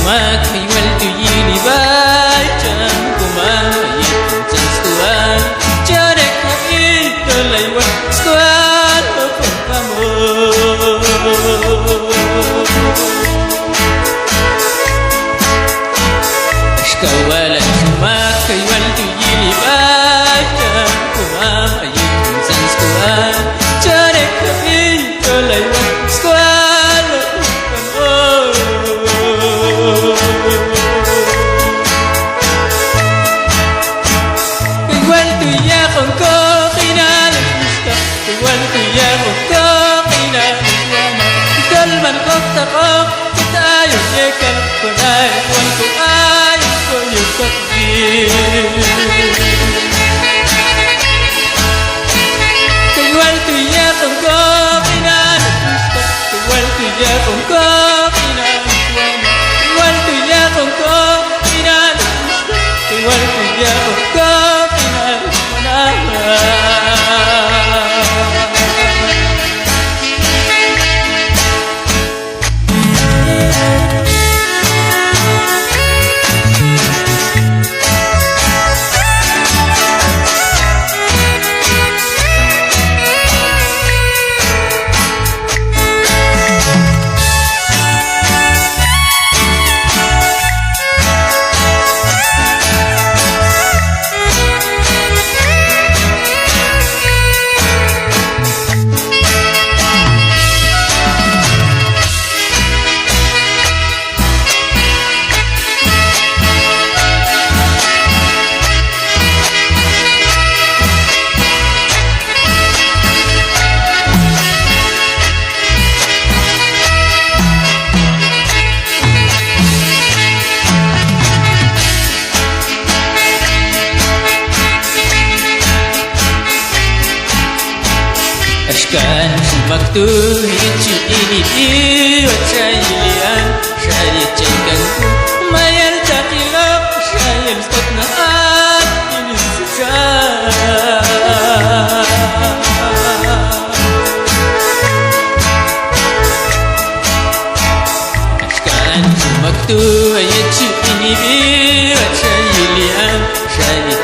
Kumakai wal tu yini bai Chan kumai Chan skuan Chare kai Dolai wal skuan Hopon kamo Ashkawala kumakai wal tu yini bai Chan kumai Chan skuan Chare kai Dolai wal skuan Hopon kamo Igual tú ya con cojina de gusta Igual tú ya con cojina de llama Calman costa con que tayo llegan con ay Cuanto ay soy yo Igual tú ya con cojina de gusta Igual tú ya con cojina de llama Igual tú ya con cojina de gusta Igual tú ya con cojina de Ashkan maktu hici ini diwat syailan Syait cengkan mayal takilap Syait setnaan ini susah Ashkan maktu hici ini diwat syailan Syait